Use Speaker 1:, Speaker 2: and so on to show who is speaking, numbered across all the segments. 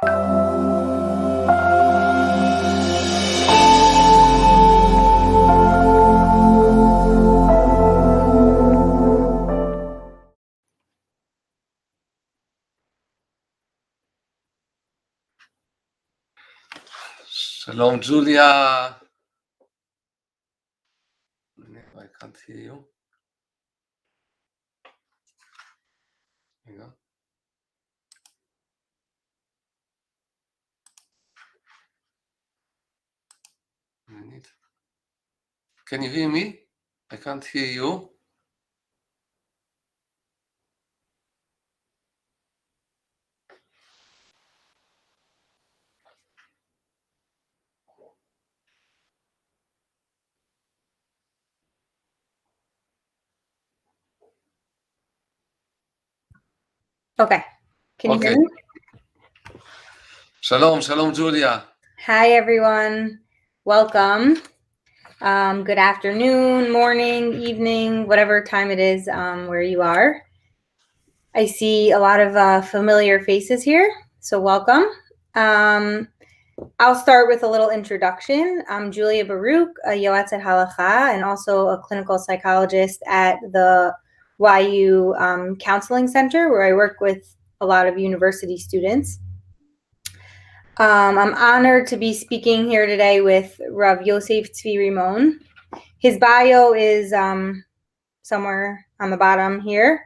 Speaker 1: Shalom, Julia. I can't hear you. Hang on. Can you hear me? I can't hear you.
Speaker 2: Okay. Can you hear me?
Speaker 1: Shalom, Julia.
Speaker 2: Hi, everyone. Welcome. Good afternoon, morning, evening, whatever time it is where you are. I see a lot of familiar faces here, so welcome. I'll start with a little introduction. I'm Julia Baruch, a Yoatzet Halacha, and also a clinical psychologist at the YU Counseling Center, where I work with a lot of university students. I'm honored to be speaking here today with Rav Yosef Tzvi Rimon. His bio is somewhere on the bottom here.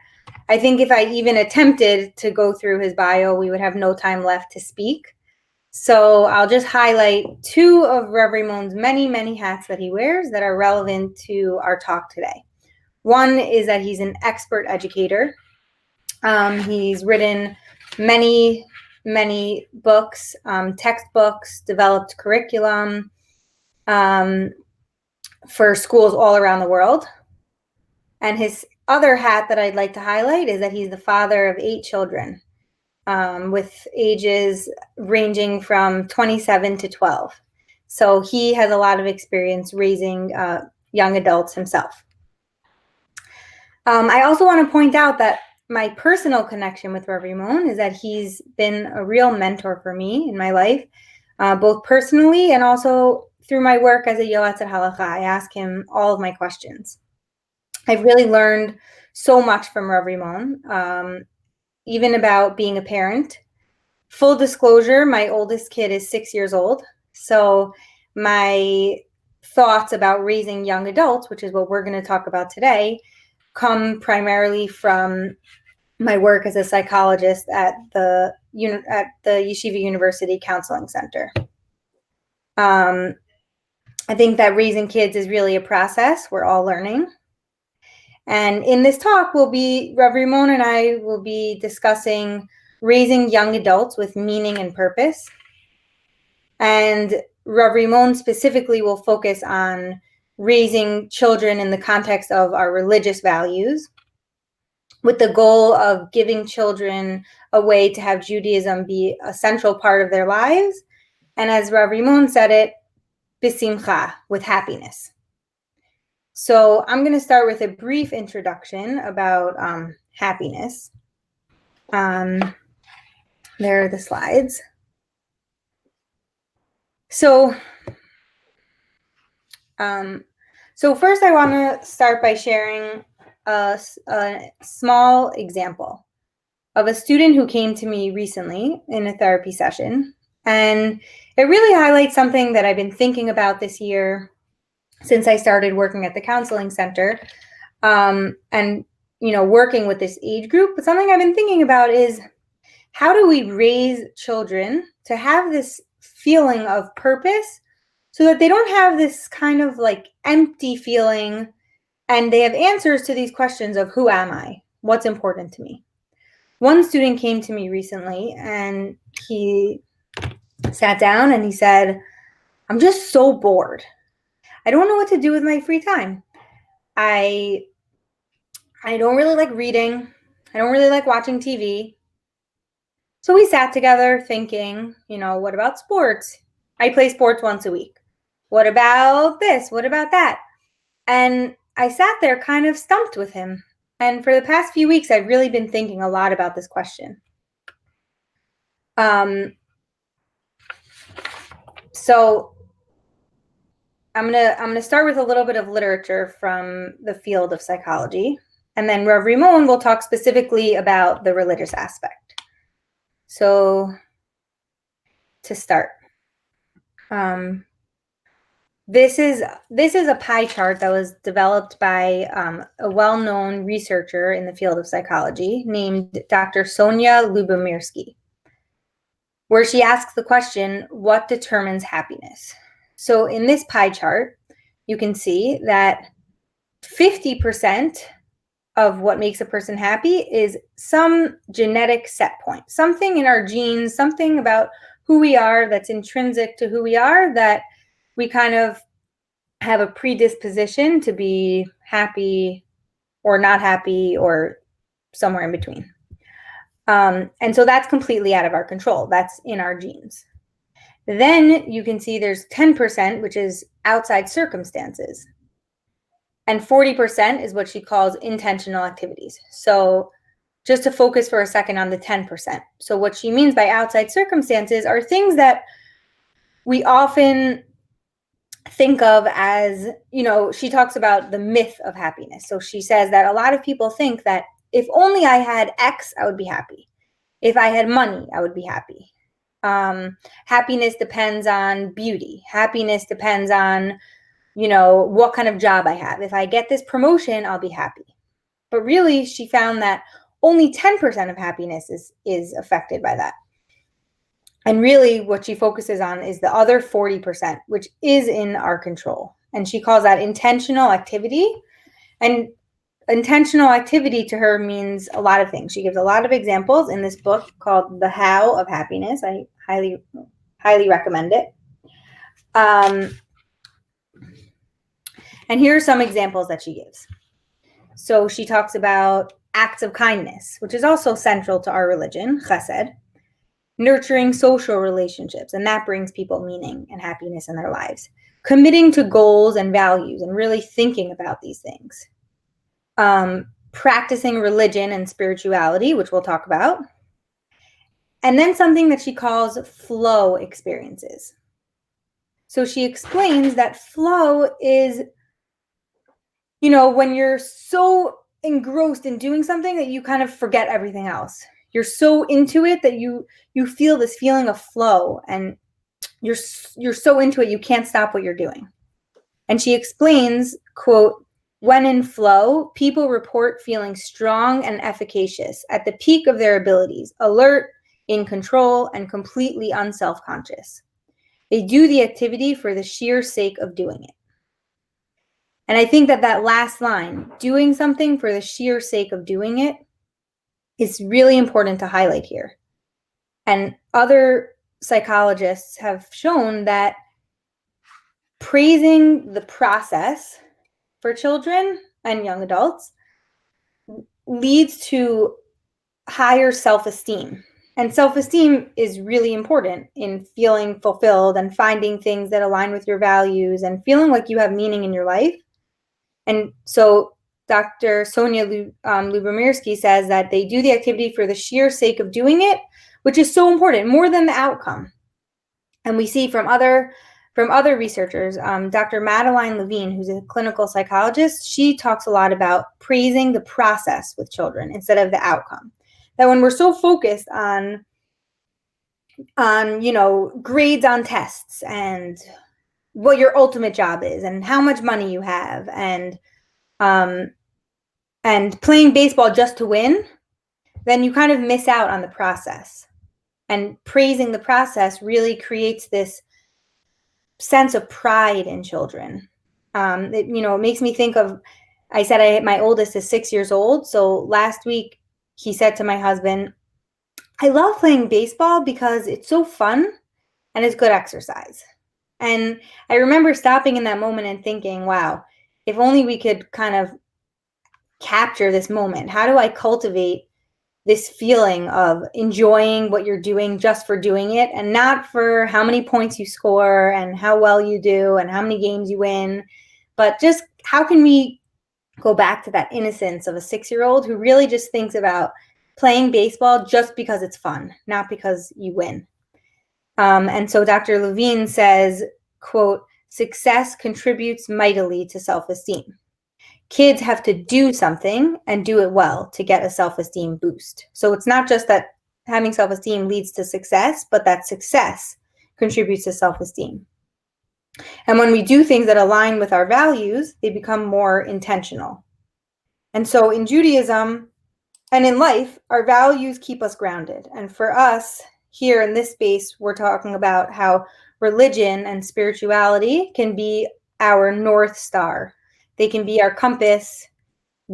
Speaker 2: I think if I even attempted to go through his bio, we would have no time left to speak. So I'll just highlight two of Rav Rimon's many, many hats that he wears that are relevant to our talk today. One is that he's an expert educator. He's written many books, textbooks, developed curriculum for schools all around the world. And his other hat that I'd like to highlight is that he's the father of 8 children with ages ranging from 27 to 12. So he has a lot of experience raising young adults himself. I also want to point out that my personal connection with Rav Rimon is that he's been a real mentor for me in my life, both personally and also through my work as a Yoatzet Halacha. I ask him all of my questions. I've really learned so much from Rav Rimon, even about being a parent. Full disclosure, my oldest kid is 6 years old. So my thoughts about raising young adults, which is what we're going to talk about today, come primarily from my work as a psychologist at the Yeshiva University Counseling Center. I think that raising kids is really a process. We're all learning. And in this talk, Rav Rimon and I will be discussing raising young adults with meaning and purpose. And Rav Rimon specifically will focus on raising children in the context of our religious values, with the goal of giving children a way to have Judaism be a central part of their lives. And as Rav Rimon said it, b'simcha, with happiness. So I'm going to start with a brief introduction about happiness. There are the slides. So first I want to start by sharing a small example of a student who came to me recently in a therapy session. And it really highlights something that I've been thinking about this year since I started working at the counseling center, and working with this age group. But something I've been thinking about is, how do we raise children to have this feeling of purpose so that they don't have this kind of like empty feeling and they have answers to these questions of who am I? What's important to me? One student came to me recently and he sat down and he said, I'm just so bored. I don't know what to do with my free time. I don't really like reading. I don't really like watching TV. So we sat together thinking, what about sports? I play sports once a week. What about this? What about that? And I sat there kind of stumped with him. And for the past few weeks, I've really been thinking a lot about this question. So I'm gonna start with a little bit of literature from the field of psychology, and then Rav Rimon will talk specifically about the religious aspect. So to start, this is a pie chart that was developed by a well-known researcher in the field of psychology named Dr. Sonia Lyubomirsky, where she asks the question, what determines happiness? So in this pie chart, you can see that 50% of what makes a person happy is some genetic set point, something in our genes, something about who we are that's intrinsic to who we are, that we kind of have a predisposition to be happy or not happy or somewhere in between. And so that's completely out of our control. That's in our genes. Then you can see there's 10%, which is outside circumstances. And 40% is what she calls intentional activities. So just to focus for a second on the 10%. So what she means by outside circumstances are things that we often think of as, she talks about the myth of happiness. So she says that a lot of people think that if only I had X, I would be happy. If I had money, I would be happy. Happiness depends on beauty. Happiness depends on, what kind of job I have. If I get this promotion, I'll be happy. But really, she found that only 10% of happiness is affected by that. And really what she focuses on is the other 40%, which is in our control. And she calls that intentional activity. And intentional activity to her means a lot of things. She gives a lot of examples in this book called The How of Happiness. I highly, highly recommend it. And here are some examples that she gives. So she talks about acts of kindness, which is also central to our religion, chesed. Nurturing social relationships, and that brings people meaning and happiness in their lives. Committing to goals and values and really thinking about these things. Practicing religion and spirituality, which we'll talk about. And then something that she calls flow experiences. So she explains that flow is, when you're so engrossed in doing something that you kind of forget everything else. You're so into it that you feel this feeling of flow, and you're so into it you can't stop what you're doing. And she explains, quote, when in flow, people report feeling strong and efficacious at the peak of their abilities, alert, in control, and completely unself-conscious. They do the activity for the sheer sake of doing it. And I think that last line, doing something for the sheer sake of doing it, is really important to highlight here. And other psychologists have shown that praising the process for children and young adults leads to higher self-esteem. And self-esteem is really important in feeling fulfilled and finding things that align with your values and feeling like you have meaning in your life. And so Dr. Sonia Lyubomirsky says that they do the activity for the sheer sake of doing it, which is so important, more than the outcome. And we see from other researchers, Dr. Madeline Levine, who's a clinical psychologist, she talks a lot about praising the process with children instead of the outcome. That when we're so focused on grades on tests and what your ultimate job is and how much money you have and playing baseball just to win, then you kind of miss out on the process. And praising the process really creates this sense of pride in children. It makes me think of, I said my oldest is 6 years old. So last week he said to my husband, I love playing baseball because it's so fun and it's good exercise. And I remember stopping in that moment and thinking, wow, if only we could kind of capture this moment. How do I cultivate this feeling of enjoying what you're doing just for doing it and not for how many points you score and how well you do and how many games you win, but just how can we go back to that innocence of a 6-year-old who really just thinks about playing baseball just because it's fun, not because you win. And so Dr. Levine says, quote, success contributes mightily to self-esteem. Kids have to do something and do it well to get a self-esteem boost. So it's not just that having self-esteem leads to success, but that success contributes to self-esteem. And when we do things that align with our values, they become more intentional. And so in Judaism and in life, our values keep us grounded. And for us here in this space, we're talking about how religion and spirituality can be our North Star. They can be our compass,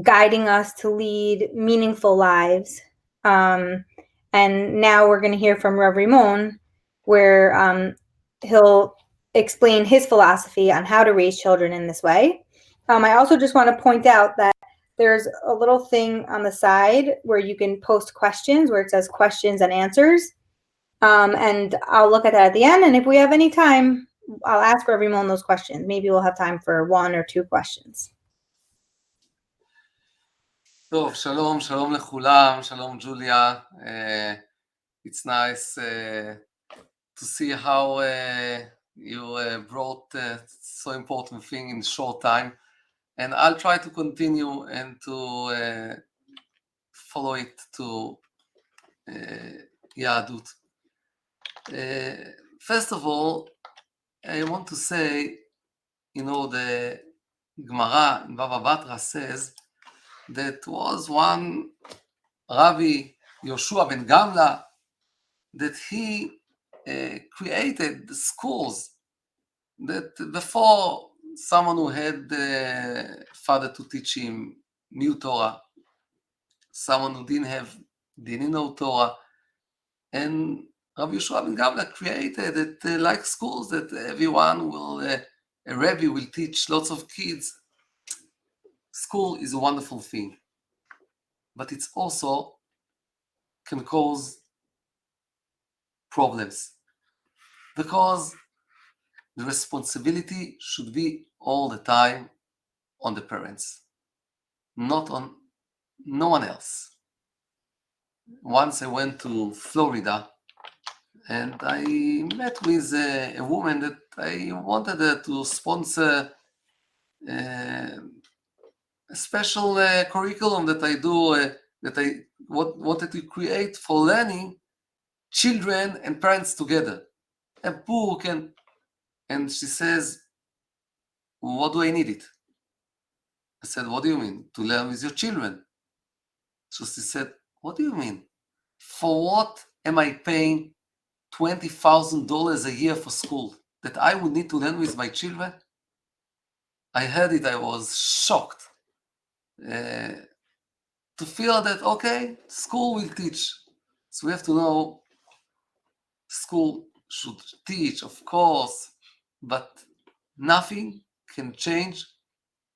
Speaker 2: guiding us to lead meaningful lives. And now we're going to hear from Rav Rimon, where he'll explain his philosophy on how to raise children in this way. I also just want to point out that there's a little thing on the side where you can post questions, where it says questions and answers. And I'll look at that at the end. And if we have any time, I'll ask Rav Rimon those questions. Maybe we'll have time for 1 or 2 questions.
Speaker 1: טוב, שלום, שלום לכולם, שלום ג'וליה. It's nice to see how you brought so important thing in short time, and I'll try to continue and to follow it to Yahadut. First of all, I want to say, the Gemara in Bava Batra says that was one Rabbi Yoshua ben Gamla that he created the schools that before someone who had the father to teach him new Torah, someone who didn't know Torah, and Rabbi Yoshua ben Gamla created it like schools that everyone will, a Rebbe will teach lots of kids. School is a wonderful thing, but it's also can cause problems because the responsibility should be all the time on the parents, not on no one else. Once I went to Florida and I met with a woman that I wanted her to sponsor a special curriculum that I do, that I wanted to create for learning children and parents together. A book, and she says, what do I need it? I said, what do you mean? To learn with your children. So she said, what do you mean? For what am I paying $20,000 a year for school that I would need to learn with my children? I heard it, I was shocked to feel that, okay, school will teach. So we have to know school should teach, of course, but nothing can change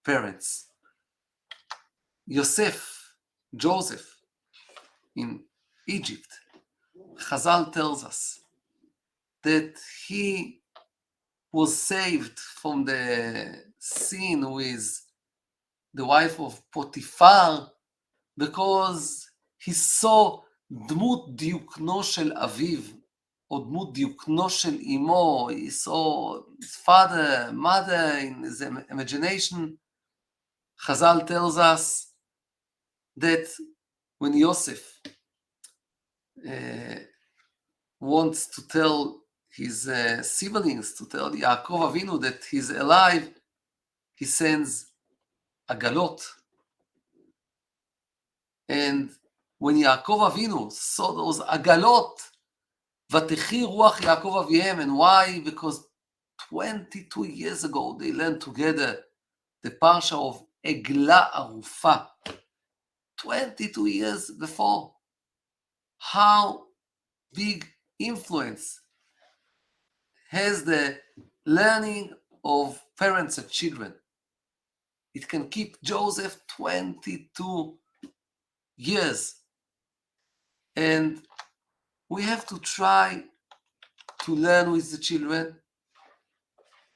Speaker 1: parents. Joseph in Egypt, Chazal tells us that he was saved from the sin with the wife of Potiphar because he saw דמות דיוקנו של אביו או דמות דיוקנו של אמו. He saw his father, mother in his imagination. Chazal tells us that when Yosef wants to tell his siblings, to tell Yaakov Avinu that he's alive, he sends agalot. And when Yaakov Avinu saw those agalot, Vatechi ruach Yaakov Avihem, and why? Because 22 years ago they learned together the parsha of Egla Arufa. 22 years before. How big influence has the learning of parents and children? It can keep Joseph 22 years. And we have to try to learn with the children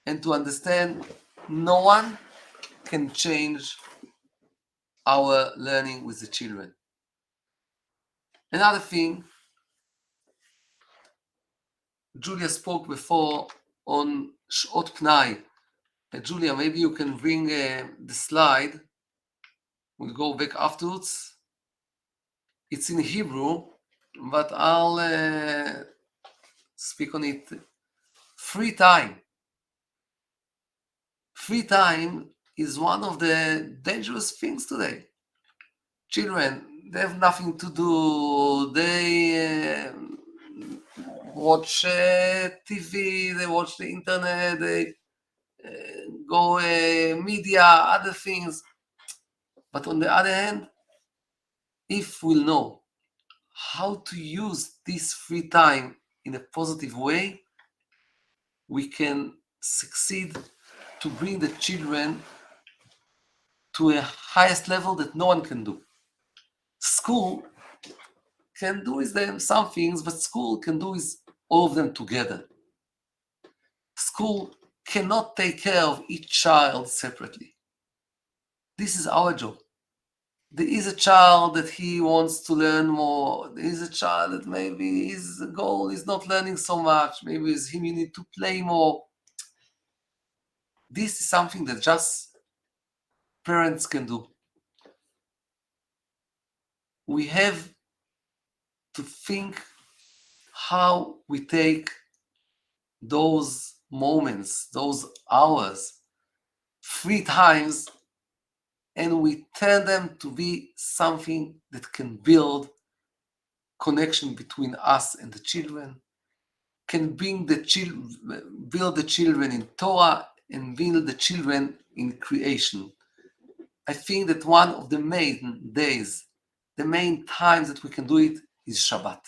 Speaker 1: and to understand no one can change our learning with the children. Another thing, Julia spoke before on Sh'ot Pnai. Julia, maybe you can bring the slide. We'll go back afterwards. It's in Hebrew, but I'll speak on it. Free time. Free time is one of the dangerous things today. Children, they have nothing to do. They watch TV, they watch the internet, they go media, other things. But on the other hand, if we'll know how to use this free time in a positive way, we can succeed to bring the children to a highest level that no one can do. School can do with them some things, but school can do with all of them together. School cannot take care of each child separately. This is our job. There is a child that he wants to learn more. There is a child that maybe his goal is not learning so much. Maybe with him you need to play more. This is something that just parents can do. We have to think how we take those moments, those hours, free times, and we turn them to be something that can build connection between us and the children, can bring build the children in Torah and build the children in creation. I think that one of the main days, the main times that we can do it is Shabbat.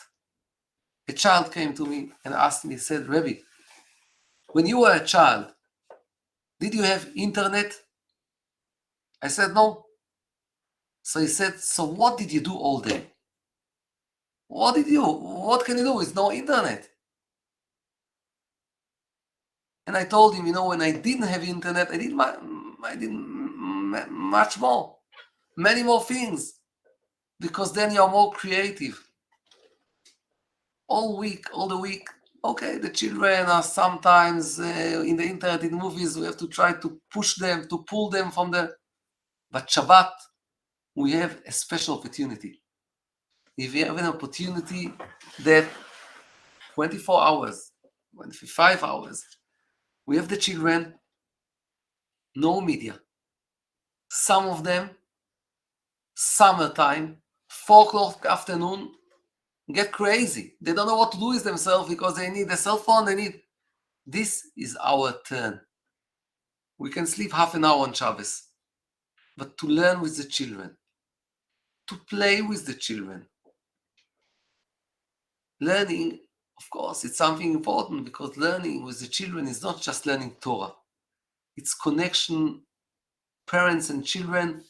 Speaker 1: A child came to me and asked me, said, Rebbe, when you were a child, did you have internet? I said, no. So he said, so what did you do all day? What can you do with no internet? And I told him, when I didn't have internet, I did much more, many more things, because then you're more creative. All the week, okay, the children are sometimes in the internet, in movies, we have to try to push them, to pull them from there. But Shabbat, we have a special opportunity. If we have an opportunity that 24 hours, 25 hours, we have the children, no media. Some of them, summertime, 4 o'clock afternoon, get crazy. They don't know what to do with themselves because they need a cell phone. This is our turn. We can sleep half an hour on Shabbos, but to learn with the children, to play with the children. Learning, of course, it's something important because learning with the children is not just learning Torah. It's connection, parents and children,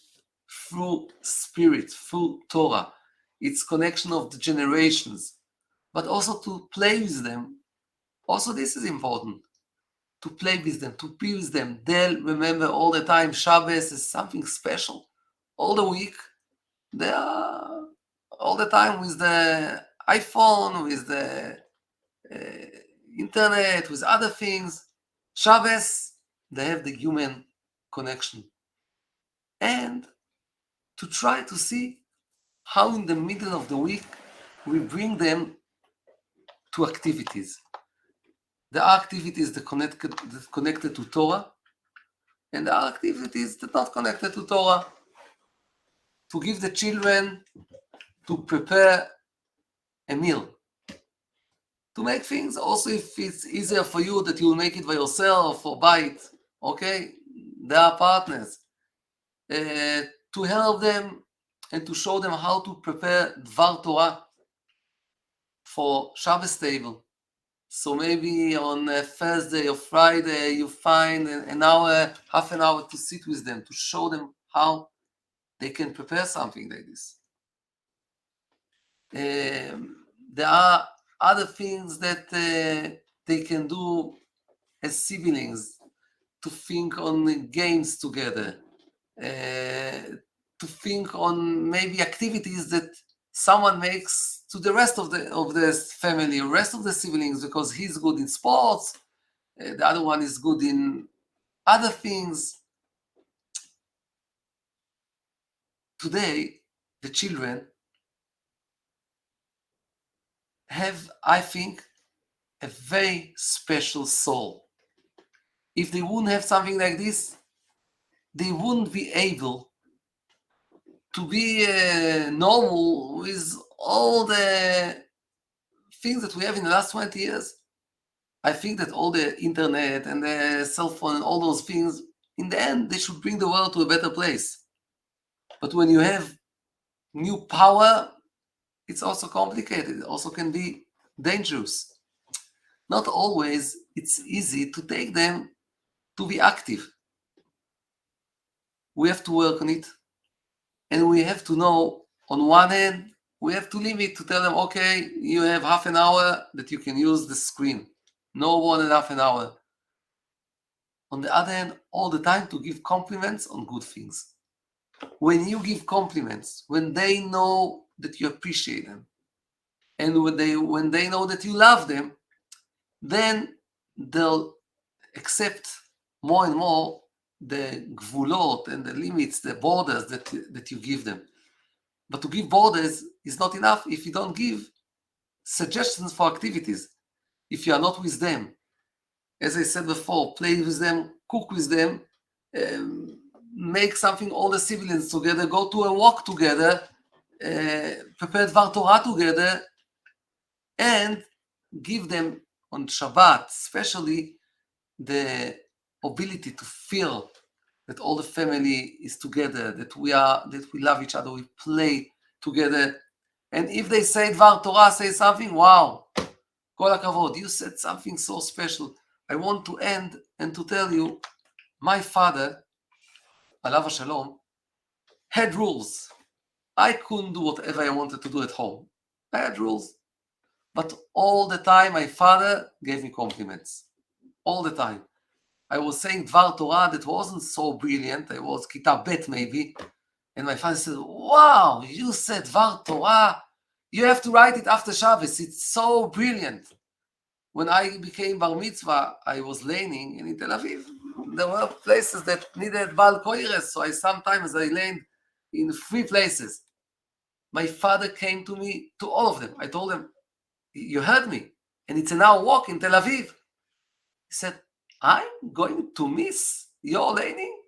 Speaker 1: through spirit, through Torah. It's connection of the generations, but also to play with them. Also, this is important, to play with them, to be with them. They'll remember all the time Shabbos is something special. All the week, they are all the time with the iPhone, with the internet, with other things. Shabbos, they have the human connection. And to try to see how in the middle of the week we bring them to activities. There are activities that connected to Torah, and there are activities that are not connected to Torah. To give the children to prepare a meal. To make things, also if it's easier for you that you'll make it by yourself or buy it, okay? They are partners. To help them and to show them how to prepare Dvar Torah for Shabbos table. So maybe on a Thursday or Friday, you find an hour, half an hour to sit with them, to show them how they can prepare something like this. There are other things that they can do as siblings, to think on games together, to think on maybe activities that someone makes to the rest of the family, rest of the siblings, because he's good in sports, the other one is good in other things. Today, the children have, I think, a very special soul. If they wouldn't have something like this, they wouldn't be able to be normal with all the things that we have in the last 20 years. I think that all the internet and the cell phone and all those things, in the end, they should bring the world to a better place. But when you have new power, it's also complicated. It also can be dangerous. Not always it's easy to take them to be active. We have to work on it. And we have to know, on one hand, we have to limit to tell them, okay, you have half an hour that you can use the screen. No more than half an hour. On the other hand, all the time to give compliments on good things. When you give compliments, when they know that you appreciate them, and when they know that you love them, then they'll accept more and more the gvulot and the limits, the borders that you give them. But to give borders is not enough if you don't give suggestions for activities. If you are not with them, as I said before, play with them, cook with them, make something, all the siblings together, go to a walk together, prepare Dvar Torah together, and give them on Shabbat, especially, the ability to feel that all the family is together, that we love each other, we play together. And if they say Dvar Torah, say something, wow, kol hakavod, you said something so special. I want to end and to tell you, my father, alav hashalom, had rules. I couldn't do whatever I wanted to do at home. I had rules. But all the time, my father gave me compliments. All the time. I was saying Dvar Torah that wasn't so brilliant. I was Kita Bet maybe. And my father said, wow, you said Dvar Torah. You have to write it after Shabbos. It's so brilliant. When I became Bar Mitzvah, I was laning in Tel Aviv. There were places that needed Bal Koires, so I sometimes laned in 3 places. My father came to me, to all of them. I told him, you heard me, and it's an hour walk in Tel Aviv. He said, I'm going to miss your laning?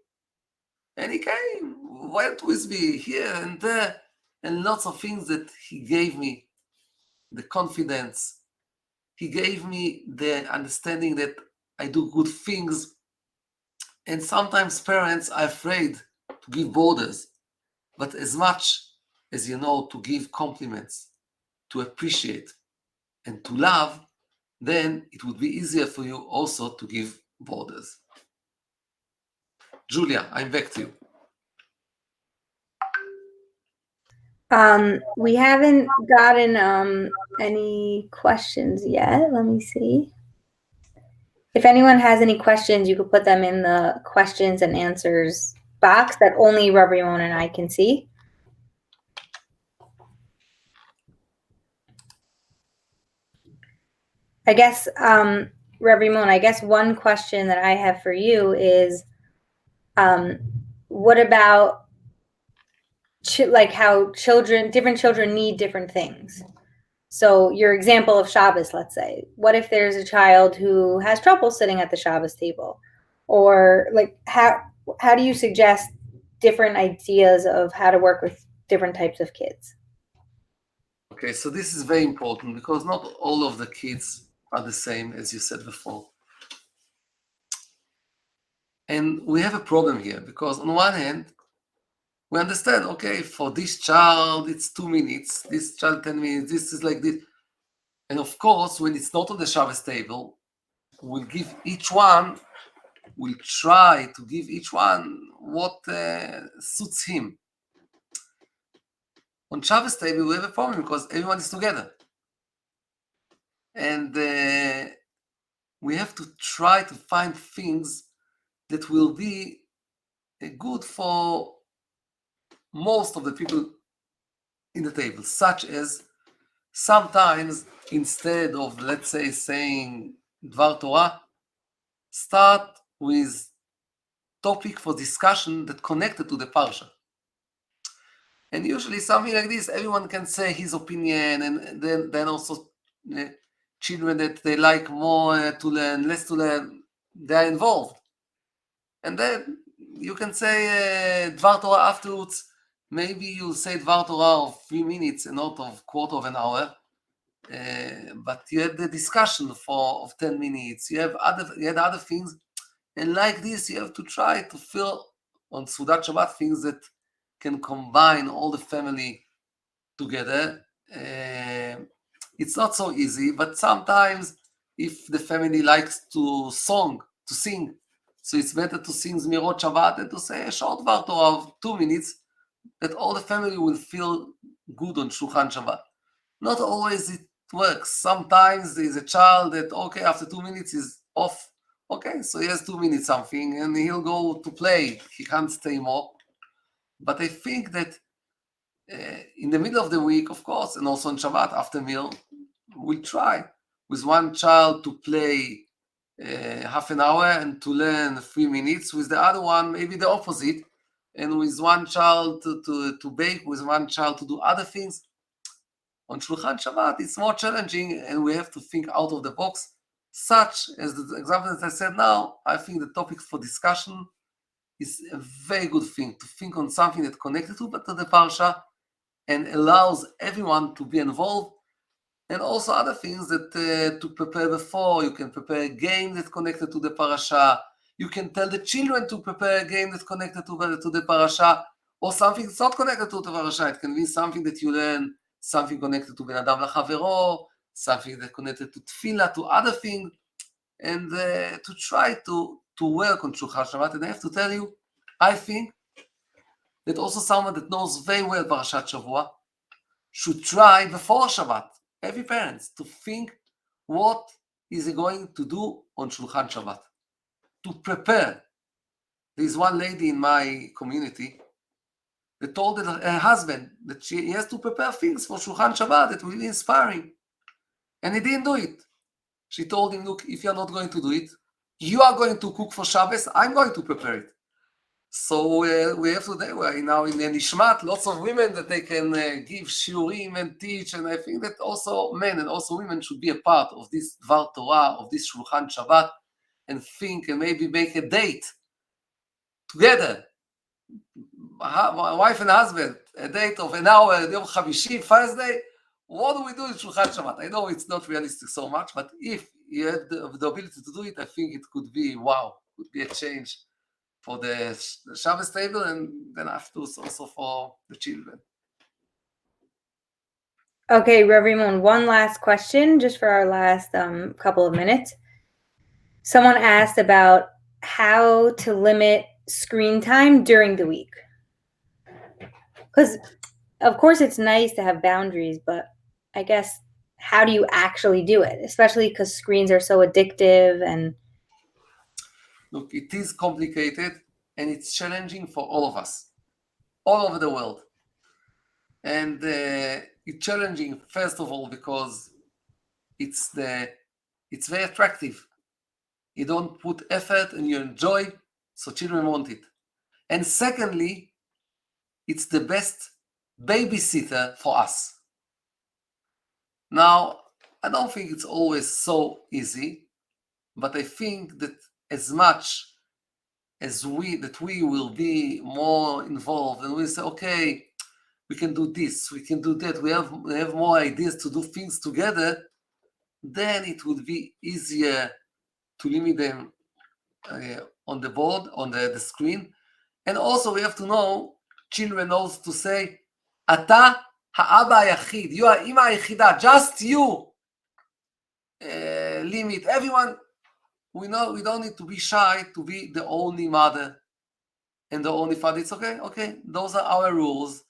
Speaker 1: And he came, went with me here and there, and lots of things that he gave me, the confidence. He gave me the understanding that I do good things. And sometimes parents are afraid to give borders, but as much as you know to give compliments, to appreciate, and to love, then it would be easier for you also to give borders. Julia, I'm back to you.
Speaker 2: We haven't gotten any questions yet. Let me see. If anyone has any questions, you could put them in the questions and answers box that only Rav Rimon and I can see. I guess, Rav Rimon, I guess one question that I have for you is, what about like how different children need different things? So your example of Shabbos, let's say, what if there's a child who has trouble sitting at the Shabbos table? Or like how do you suggest different ideas of how to work with different types of kids?
Speaker 1: Okay, so this is very important because not all of the kids are the same, as you said before. And we have a problem here because on one hand, we understand, okay, for this child, it's 2 minutes, this child 10 minutes, this is like this. And of course, when it's not on the Shabbos table, we'll give each one, we'll try to give each one what suits him. On Shabbos table, we have a problem because everyone is together. And we have to try to find things that will be good for most of the people in the table, such as sometimes instead of, let's say, saying Dvar Torah, start with topic for discussion that connected to the parsha. And usually something like this, everyone can say his opinion, and then also children that they like more to learn, less to learn, they're involved. And then you can say Dvar Torah afterwards. Maybe you'll say Dvar Torah of 3 minutes and not of quarter of an hour. But you had the discussion of 10 minutes. You had other things. And like this, you have to try to fill on Sudat Shabbat things that can combine all the family together. It's not so easy, but sometimes if the family likes to sing, so it's better to sing Zmirot Shabbat than to say a short Dvar Torah of 2 minutes that all the family will feel good on Shulchan Shabbat. Not always it works. Sometimes there's a child that, okay, after 2 minutes is off. Okay, so he has 2 minutes something and he'll go to play. He can't stay more. But I think that in the middle of the week, of course, and also on Shabbat after meal, we'll try with one child to play half an hour and to learn 3 minutes, with the other one maybe the opposite, and with one child to bake, with one child to do other things. On Shulchan Shabbat, it's more challenging, and we have to think out of the box, such as the example that I said now. I think the topic for discussion is a very good thing, to think on something that connected to the parsha and allows everyone to be involved, and also other things that to prepare before. You can prepare a game that's connected to the parasha. You can tell the children to prepare a game that's connected to the parasha, or something that's not connected to the parasha. It can be something that you learn, something connected to Ben Adam Lachavero, something that connected to Tefillah, to other things, and to try to work on Shulchan Shabbat. And I have to tell you, I think that also someone that knows very well Parashat Shavua should try before Shabbat, every parent, to think what is he going to do on Shulchan Shabbat, to prepare. There's one lady in my community that told her husband that he has to prepare things for Shulchan Shabbat that will be inspiring. And he didn't do it. She told him, look, if you're not going to do it, you are going to cook for Shabbos, I'm going to prepare it. So we have today, we're now in Nishmat, lots of women that they can give shiurim and teach, and I think that also men and also women should be a part of this Dvar Torah, of this Shulchan Shabbat, and think and maybe make a date together. My wife and husband, a date of an hour, Yom Chavishi, Thursday. What do we do in Shulchan Shabbat? I know it's not realistic so much, but if you have the ability to do it, I think it could be, wow, could be a change for the Shabbos table, and then afterwards also for the children.
Speaker 2: Okay, Rev Rimon, one last question just for our last couple of minutes. Someone asked about how to limit screen time during the week. Because, of course, it's nice to have boundaries, but I guess how do you actually do it? Especially because screens are so addictive and...
Speaker 1: Look, it is complicated and it's challenging for all of us, all over the world. And it's challenging, first of all, because it's very attractive. You don't put effort and you enjoy, so children want it. And secondly, it's the best babysitter for us. Now, I don't think it's always so easy, but I think that as much as we will be more involved and we say, okay, we can do this, we can do that, we have more ideas to do things together, then it would be easier to limit them on the board, on the screen. And also we have to know, children knows to say, Ata ha'aba hayachid, you are ima hayachida, just you. Limit everyone. We know we don't need to be shy to be the only mother and the only father. It's okay, those are our rules.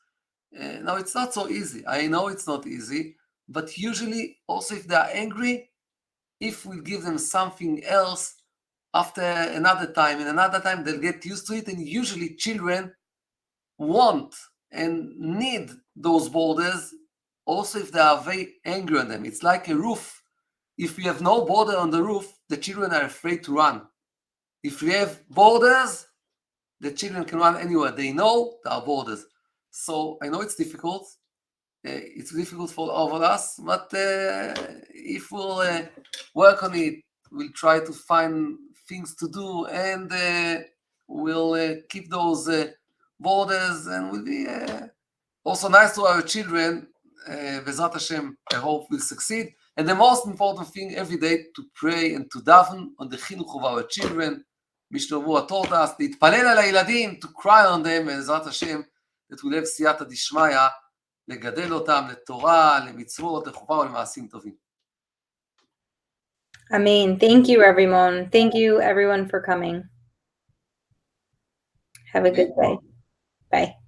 Speaker 1: Now it's not so easy. I know it's not easy, but usually also if they are angry, if we give them something else after another time, they'll get used to it. And usually children want and need those borders also if they are very angry on them. It's like a roof. If we have no border on the roof, the children are afraid to run. If we have borders, the children can run anywhere. They know there are borders. So I know it's difficult. It's difficult for all of us, but if we'll work on it, we'll try to find things to do, and we'll keep those borders, and we'll be also nice to our children. Bezrat Hashem, I hope we'll succeed. And the most important thing every day, to pray and to daven on the chinuch of our children. Mishnah Berurah taught us, להתפלל על הילדים, to cry on them, בעזרת השם, that we'll have סייעתא דשמיא, לגדל אותם לתורה, למצוות, לחובה ולמעשים טובים.
Speaker 2: Amen. Thank you, everyone. Thank you, everyone, for coming. Have a good day. Bye.